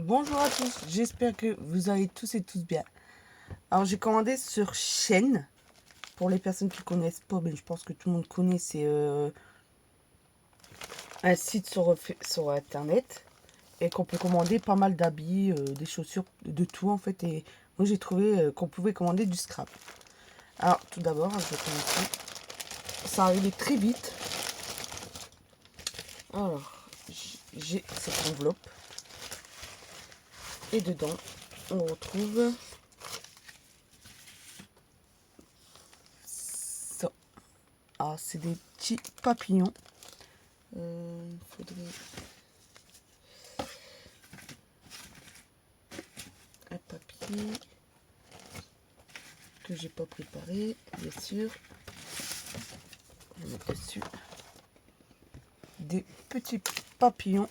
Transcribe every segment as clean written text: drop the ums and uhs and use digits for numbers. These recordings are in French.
Bonjour à tous, j'espère que vous allez tous et tous bien. Alors j'ai commandé sur Shein. Pour les personnes qui connaissent pas, mais je pense que tout le monde connaît, c'est un site sur internet et qu'on peut commander pas mal d'habits, des chaussures, de tout en fait. Et moi j'ai trouvé qu'on pouvait commander du scrap. Alors tout d'abord, je vais commencer. Ça arrivait très vite. Alors j'ai cette enveloppe et dedans on retrouve ça. Ah, c'est des petits papillons. Il faudrait un papier que j'ai pas préparé, bien sûr. On va mettre dessus des petits papillons.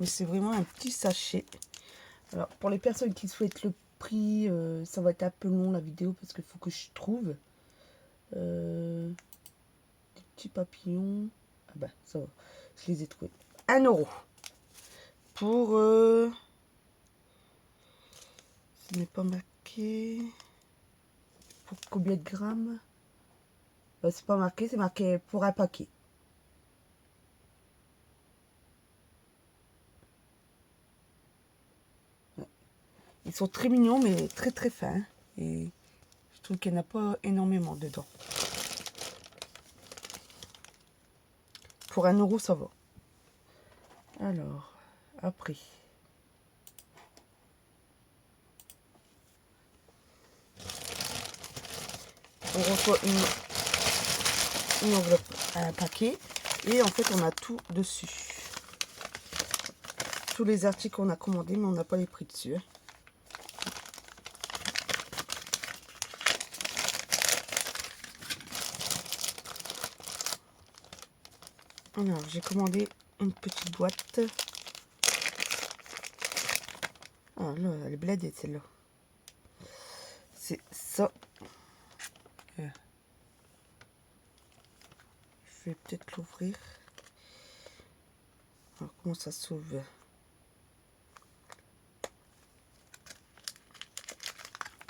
Mais c'est vraiment un petit sachet. Alors pour les personnes qui souhaitent le prix, ça va être un peu long la vidéo parce qu'il faut que je trouve des petits papillons. Ah bah ça va, je les ai trouvés. 1 € pour ce n'est pas marqué pour combien de grammes. C'est pas marqué, c'est marqué pour un paquet. Ils sont très mignons mais très très fins. Et je trouve qu'il n'y en a pas énormément dedans. Pour 1 € ça va. Alors, après. On reçoit une enveloppe, un paquet. Et en fait on a tout dessus. Tous les articles qu'on a commandés, mais on n'a pas les prix dessus. Alors, j'ai commandé une petite boîte. Ah là, elle est bladée celle-là. C'est ça. Je vais peut-être l'ouvrir. Alors, comment ça s'ouvre?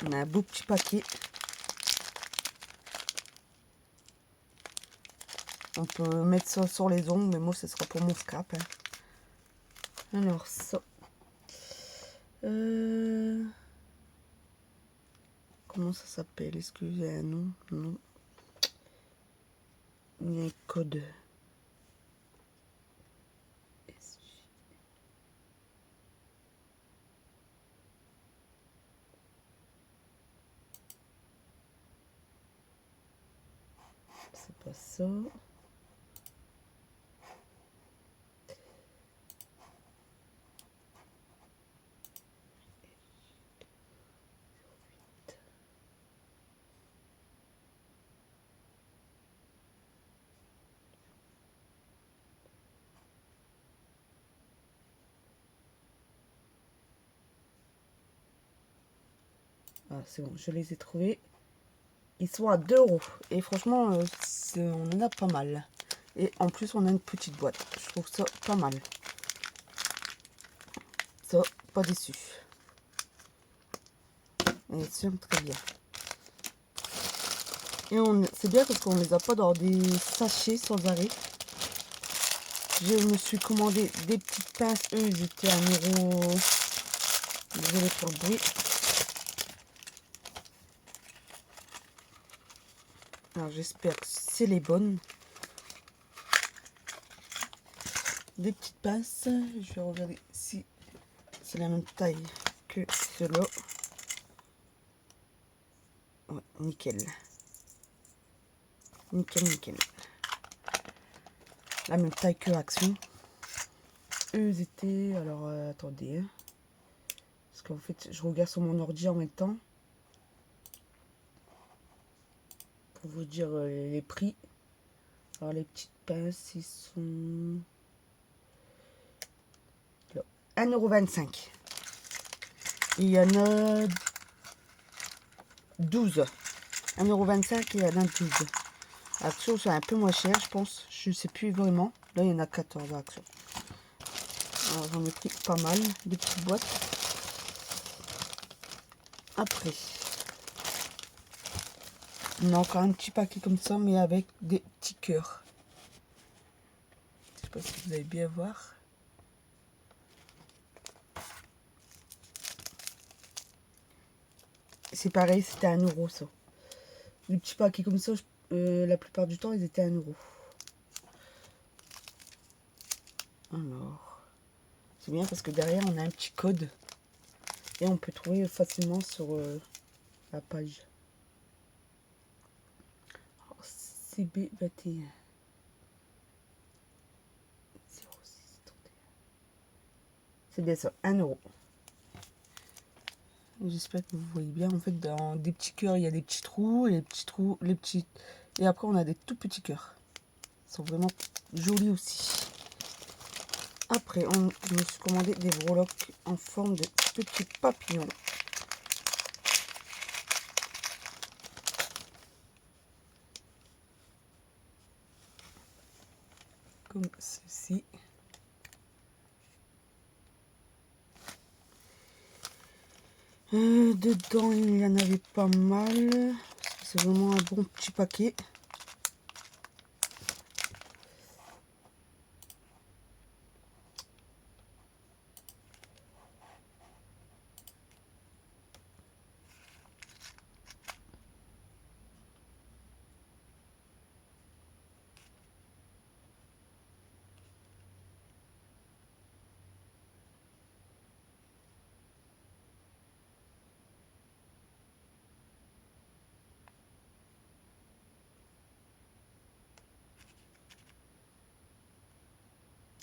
On a un beau petit paquet. On peut mettre ça sur les ongles, mais moi, ce sera pour mon scrap. Alors, ça. Comment ça s'appelle? Est-ce qu'il y a un nom? Non. Il y a un code. C'est pas ça. Ah, c'est bon, je les ai trouvés. Ils sont à 2 €. Et franchement, on en a pas mal. Et en plus, on a une petite boîte. Je trouve ça pas mal. Ça, pas déçu. Et c'est très bien. Et c'est bien parce qu'on ne les a pas dans des sachets sans arrêt. Je me suis commandé des petites pinces. Eux, ils étaient à 1 €. Désolé pour le bruit. Alors, j'espère que c'est les bonnes. Des petites pinces. Je vais regarder si c'est la même taille que ceux-là. Ouais, nickel. Nickel, nickel. La même taille que Action. Eux, ils étaient... Alors, attendez. Parce qu'en fait, je regarde sur mon ordi en même temps. Pour vous dire les prix. Alors, les petites pinces, ils sont... 1,25 €. Il y en a 12. 1,25 € et il y en a 12. Action, c'est un peu moins cher, je pense. Je ne sais plus vraiment. Là, il y en a 14 à Action. J'en ai pris pas mal, des petites boîtes. Après, on a encore un petit paquet comme ça, mais avec des petits cœurs. Je sais pas si vous allez bien voir. C'est pareil, c'était 1 euro ça. Les petits paquets comme ça, la plupart du temps, ils étaient 1 euro. Alors, c'est bien parce que derrière, on a un petit code. Et on peut trouver facilement sur la page. CB21. 0631. C'est bien ça, 1 euro. J'espère que vous voyez bien. En fait, dans des petits cœurs, il y a des petits trous, et les petits trous, les petits. Et après, on a des tout petits cœurs. Ils sont vraiment jolis aussi. Après, je me suis commandé des breloques en forme de petits papillons. Comme ceci. Dedans, il y en avait pas mal. C'est vraiment un bon petit paquet.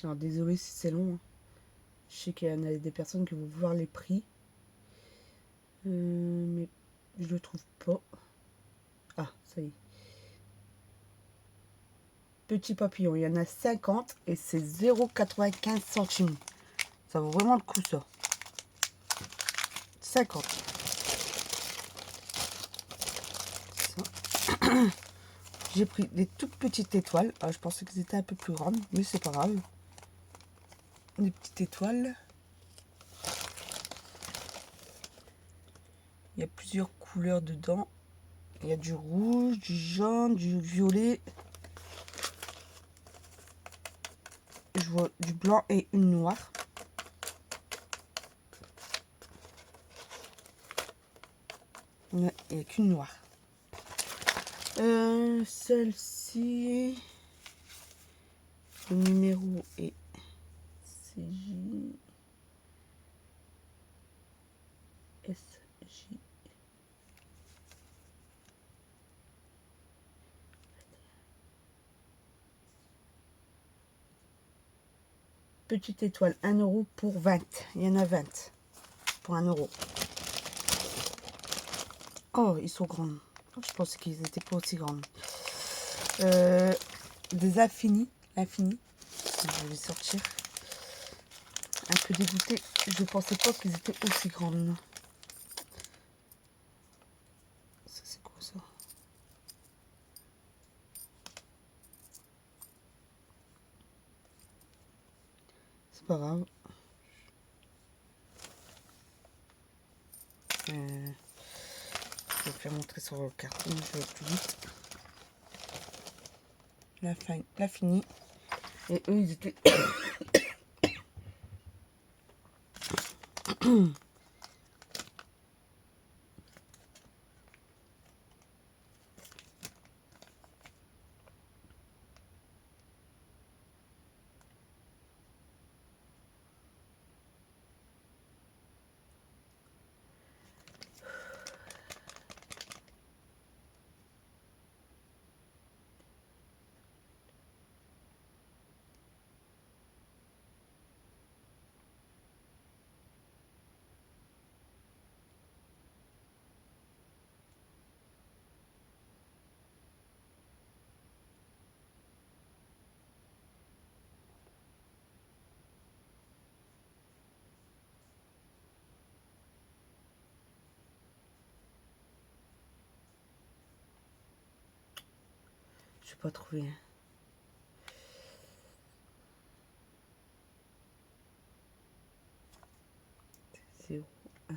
Alors désolé si c'est long. Je sais qu'il y en a des personnes qui vont voir les prix. Mais je le trouve pas. Ah, ça y est. Petit papillon, il y en a 50 et c'est 0,95 centimes. Ça vaut vraiment le coup ça. 50. J'ai pris des toutes petites étoiles. Ah, je pensais qu'elles étaient un peu plus grandes, mais c'est pas grave. Des petites étoiles. Il y a plusieurs couleurs dedans. Il y a du rouge, du jaune, du violet. Je vois du blanc et une noire. Il n'y a qu'une noire. Celle-ci, le numéro est CJ SJ. Petite étoile, 1 euro pour 20. Il y en a 20 pour 1 euro. Oh, ils sont grands. Je pensais qu'ils n'étaient pas aussi grands. Des infinis. Infini. Je vais les sortir. Un peu dégoûté. Je ne pensais pas qu'ils étaient aussi grands. Ça, c'est quoi ça? C'est pas grave. Je vais faire montrer sur le carton. Je vais plus vite. L'infini. Et eux, ils étaient... Je n'ai pas trouvé. 0, 1.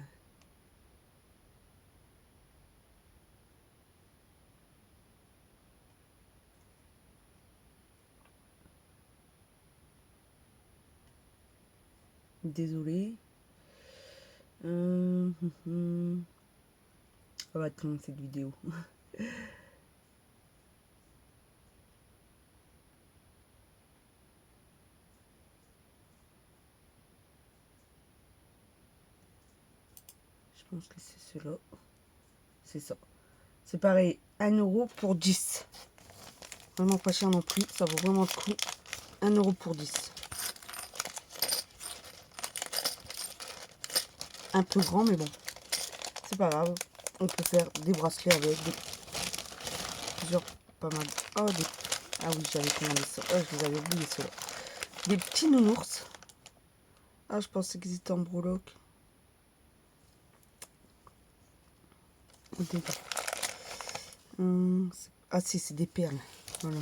Désolée. Ça va être long cette vidéo. Je pense que c'est cela. C'est ça. C'est pareil, 1 € pour 10. Vraiment pas cher non plus. Ça vaut vraiment le coup. 1 € pour 10. Un peu grand, mais bon. C'est pas grave. On peut faire des bracelets avec. Plusieurs, pas mal. Oh, ah oui, j'avais commandé ça. Oh, je les avais oubliés, ceux-là. Des petits nounours. Ah, je pensais qu'ils étaient en breloque. Ah si, c'est des perles. Voilà.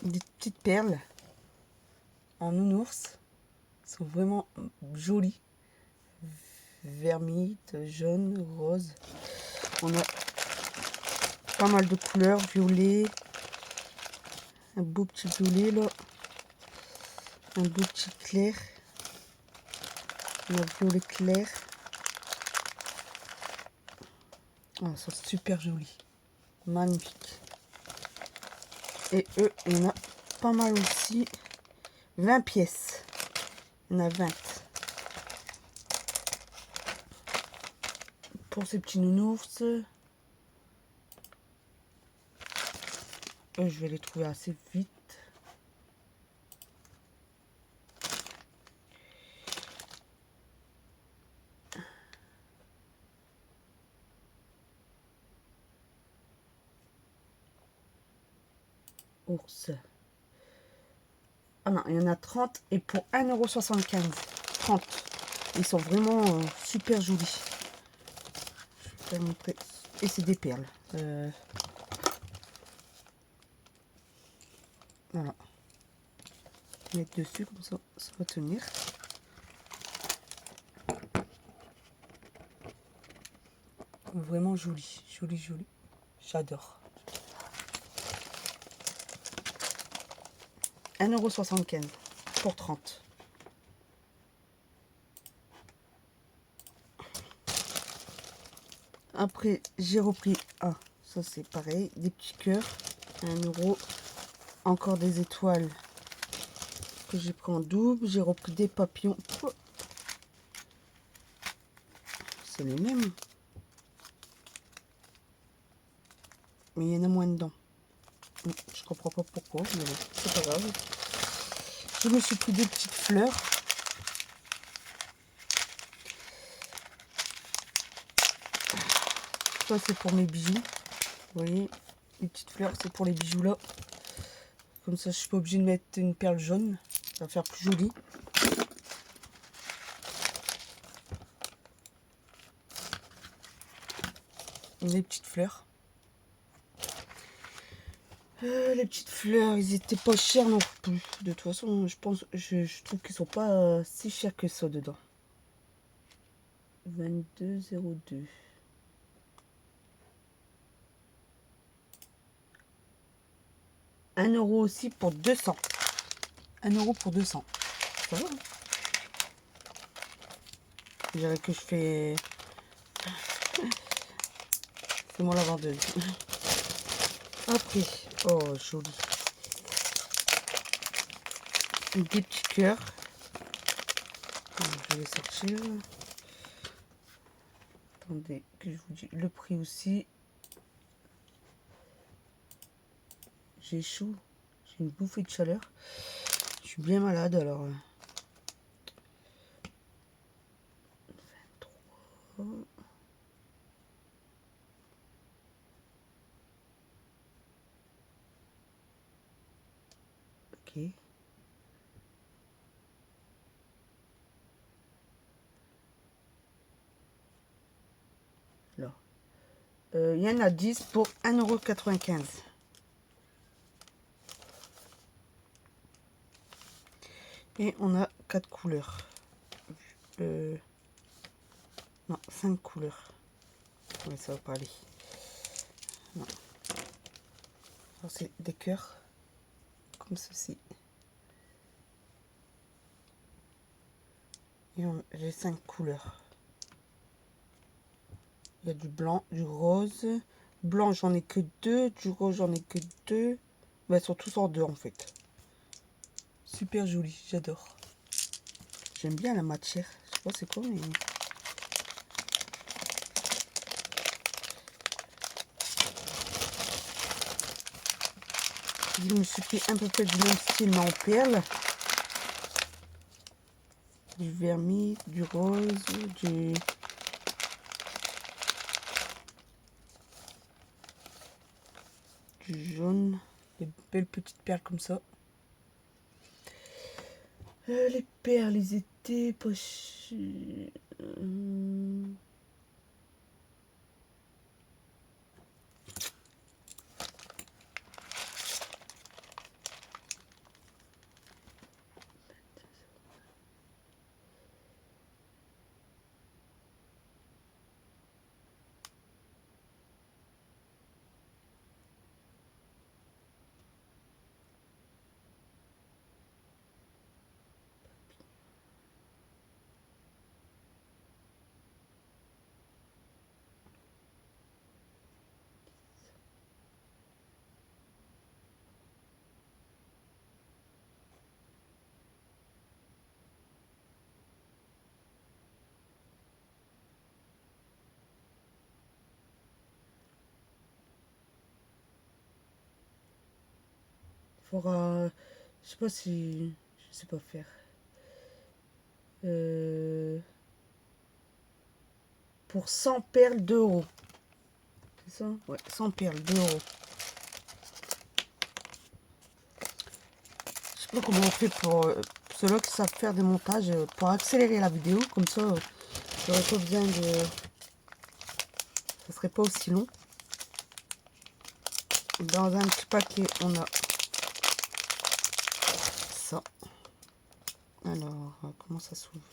Des petites perles en nounours. Elles sont vraiment jolies. Vermite, jaune, rose. On a pas mal de couleurs. Violet. Un beau petit violet là. Un beau petit clair. Un violet clair. Ah, ça c'est super joli. Magnifique. Et eux, il y en a pas mal aussi. 20 pièces. Il y en a 20. Pour ces petits nounours. Je vais les trouver assez vite. Ours. Ah non, il y en a 30 et pour 1,75 €. 30. Ils sont vraiment super jolis. Je vais te montrer. Et c'est des perles. Voilà. Mettre dessus comme ça, ça va tenir. Vraiment joli, joli, joli. J'adore. 1,75 € pour 30. Après, j'ai repris, ah, ça c'est pareil, des petits cœurs, 1 €. Encore des étoiles que j'ai pris en double. J'ai repris des papillons. Oh. C'est les mêmes. Mais il y en a moins dedans. Je comprends pas pourquoi, mais bon, c'est pas grave. Je me suis pris des petites fleurs. Ça c'est pour mes bijoux. Vous voyez, les petites fleurs, c'est pour les bijoux là. Comme ça, je suis pas obligée de mettre une perle jaune. Ça va faire plus joli. Les petites fleurs. Les petites fleurs, ils étaient pas chers non plus. De toute façon, je trouve qu'ils sont pas si chers que ça dedans. 22,02 €. 1 € aussi pour 200. 1 € pour 200. Ça va, hein? Je dirais que je fais... C'est moi la vendeuse. Après, oh joli. Des petits cœurs. Je vais sortir. Attendez, que je vous dis le prix aussi. J'ai chaud. J'ai une bouffée de chaleur. Je suis bien malade alors. 23. Ok. Alors. Il y en a 10 pour 1,95 €. Et on a 4 couleurs. Non, 5 couleurs. Mais ça va pas aller. Non. Alors c'est des cœurs. Comme ceci. Et j'ai 5 couleurs. Il y a du blanc, du rose. Blanc, j'en ai que 2. Du rose, j'en ai que 2. Mais elles sont tous en 2 en fait. Super joli, j'adore. J'aime bien la matière. Je sais pas c'est quoi, mais... Je me suis pris un peu près du même style, mais en perles. Du vernis, du rose, du jaune. Des belles petites perles comme ça. Les perles, ils étaient pas... Faudra... Je sais pas si... Je sais pas faire. Pour 100 perles d'euros. C'est ça? Ouais, 100 perles d'euros. Je sais pas comment on fait pour ceux-là qui savent faire des montages, pour accélérer la vidéo. Comme ça, j'aurais pas besoin de... Ça serait pas aussi long. Dans un petit paquet, on a ça. Alors, comment ça s'ouvre?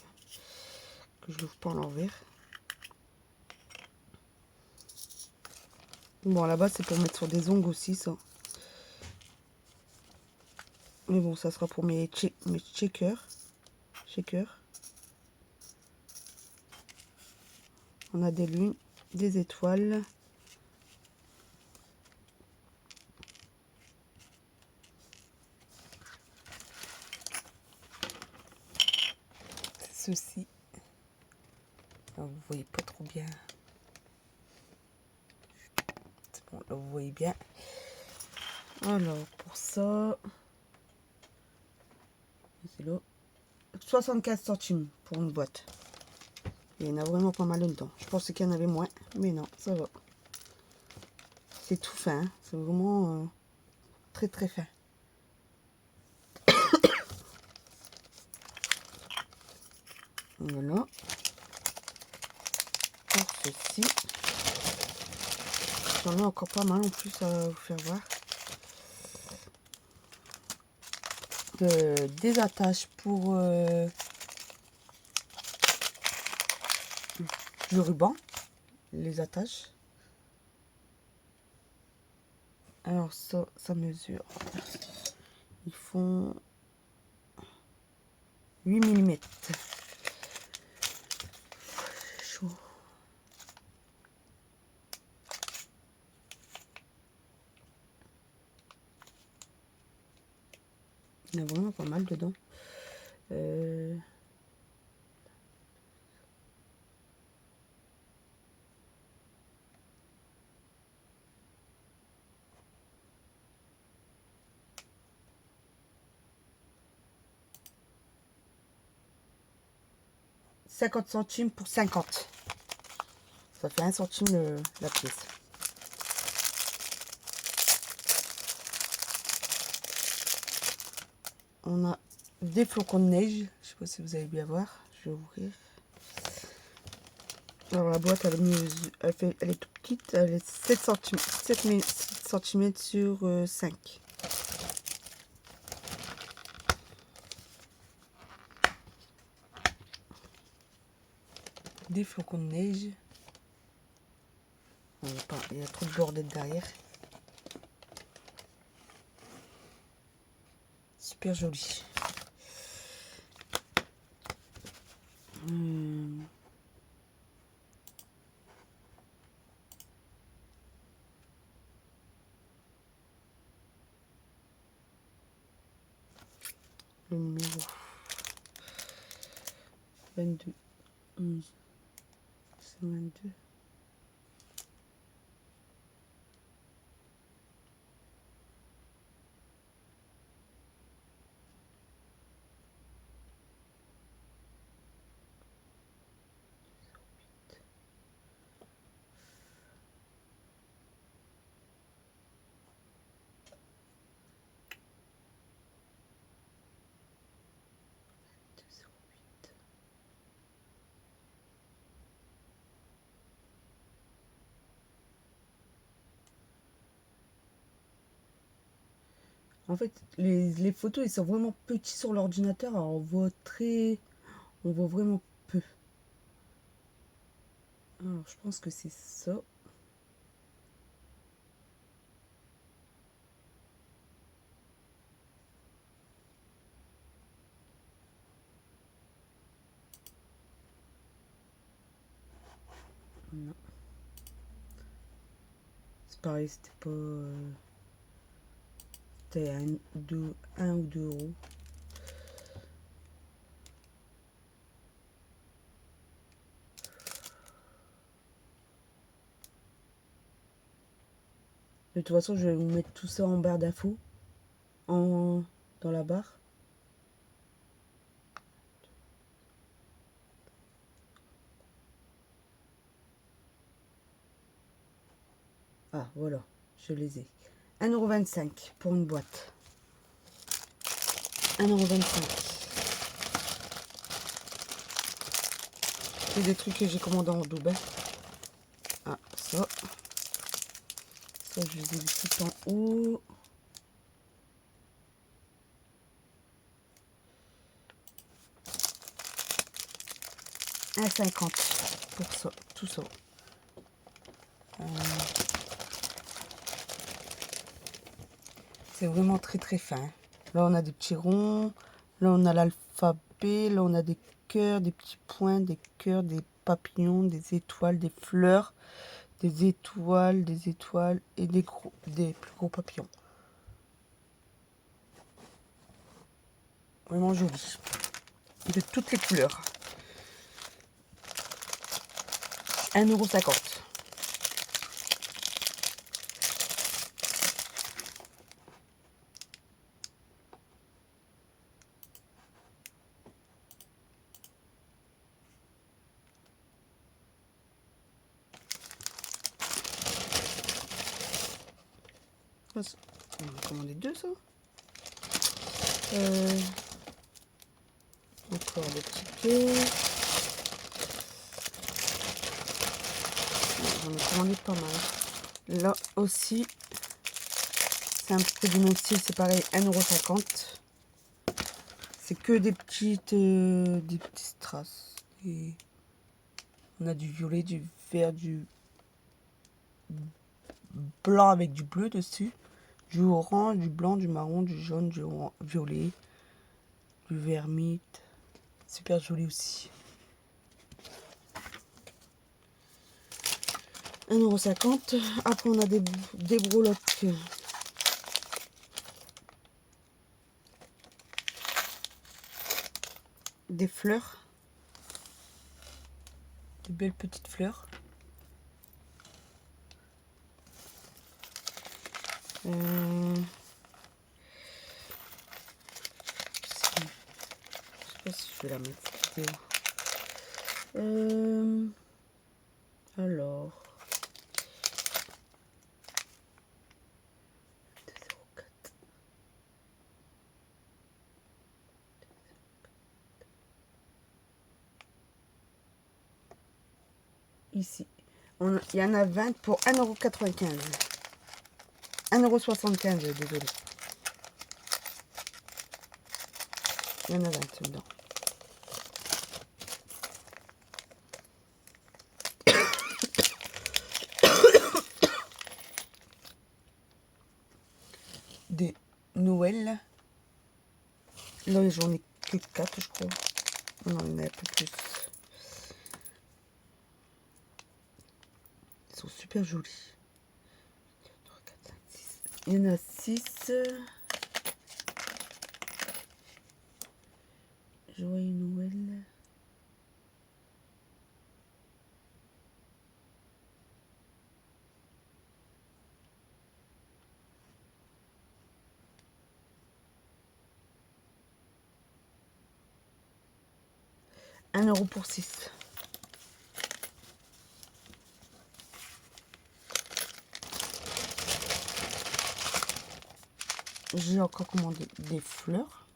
Que je l'ouvre pas à l'envers. Bon, là-bas, c'est pour mettre sur des ongles aussi, ça. Mais bon, ça sera pour mes shakers. On a des lunes, des étoiles. Ceci. Alors, vous voyez pas trop bien. C'est bon, là vous voyez bien. Alors, pour ça, c'est là. 64 centimes pour une boîte. Il y en a vraiment pas mal dedans. Je pensais qu'il y en avait moins, mais non, ça va. C'est tout fin, hein. C'est vraiment très très fin. Voilà. Pour ceci. J'en ai encore pas mal en plus à vous faire voir. Des attaches pour du ruban. Les attaches. Alors ça mesure. Ils font 8 mm. Chaud. Il y en a vraiment pas mal dedans. 50 centimes pour 50. Ça fait 1 centime la pièce. On a des flocons de neige. Je sais pas si vous allez bien voir. Je vais ouvrir. Alors la boîte, elle est toute petite. Elle est 7 cm sur 5. des flocons de neige. Il y a trop de bordel derrière. Super joli. Le numéro 22, 11, 22. En fait, les photos, ils sont vraiment petits sur l'ordinateur. Alors on voit vraiment peu. Alors, je pense que c'est ça. Non. C'est pareil, c'était pas... C'était 1 ou 2 euros. De toute façon, je vais vous mettre tout ça en barre d'infos. Dans la barre. Ah, voilà. Je les ai. 1,25 € pour une boîte. 1,25 €. C'est des trucs que j'ai commandés en double. Ah, ça. Ça, je les ai mis tout en haut. « 1,50 € pour ça, tout ça. C'est vraiment très très fin. Là, on a des petits ronds. Là, on a l'alphabet. Là, on a des cœurs, des petits points, des cœurs, des papillons, des étoiles, des fleurs, des étoiles et des plus gros papillons. Vraiment joli. De toutes les couleurs. 1,50 €. On va commander 2, ça. Encore des tickets. J'en ai commandé pas mal. Là aussi, c'est un peu du même style, c'est pareil, 1,50 €. C'est que des petites strass. Et on a du violet, du vert, du blanc avec du bleu dessus, du orange, du blanc, du marron, du jaune, du violet, du vermite. Super joli aussi. 1,50 €. Après, on a des breloques. Des fleurs. De belles petites fleurs. Je sais pas si je vais la mettre cette vidéo. Alors. 2,04 €. Ici. Il y en a 20 pour 1,95 €. 1,75 €, désolé. Il y en a 20 dedans. Noël. Là, j'en ai que 4, je crois. Non, il y en a un peu plus. Ils sont super jolis. 3, 4, 5, 6. Il y en a 6. Joyeux Noël. €1 pour 6. J'ai encore commandé des fleurs.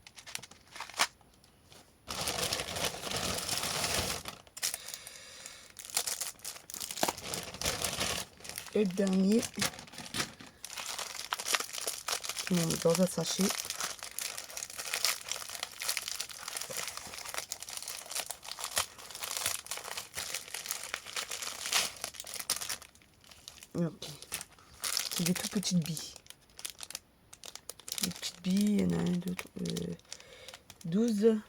Et le dernier, dans un sachet. Ok. C'est des toutes petites billes. Des petites billes, il y en a 1, 2, 12.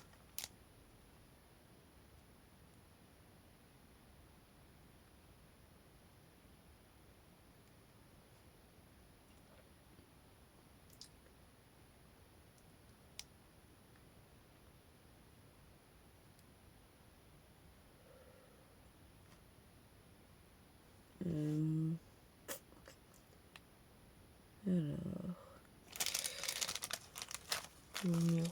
Alors, numéro.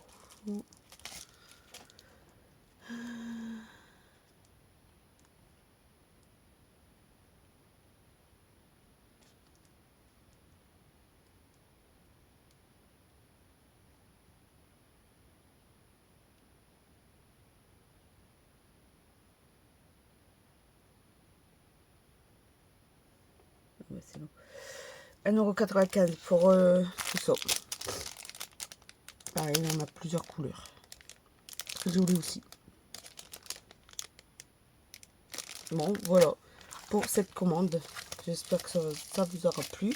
Ouais, c'est bon. 1,95 € pour tout ça. Pareil, il y en a plusieurs couleurs. Très joli aussi. Bon, voilà pour cette commande. J'espère que ça vous aura plu.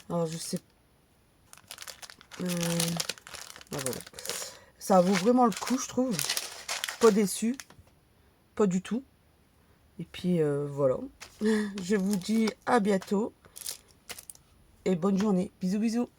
Alors, je sais. Voilà. Ça vaut vraiment le coup, je trouve. Pas déçu. Pas du tout. Et puis, voilà. Je vous dis à bientôt. Et bonne journée. Bisous, bisous.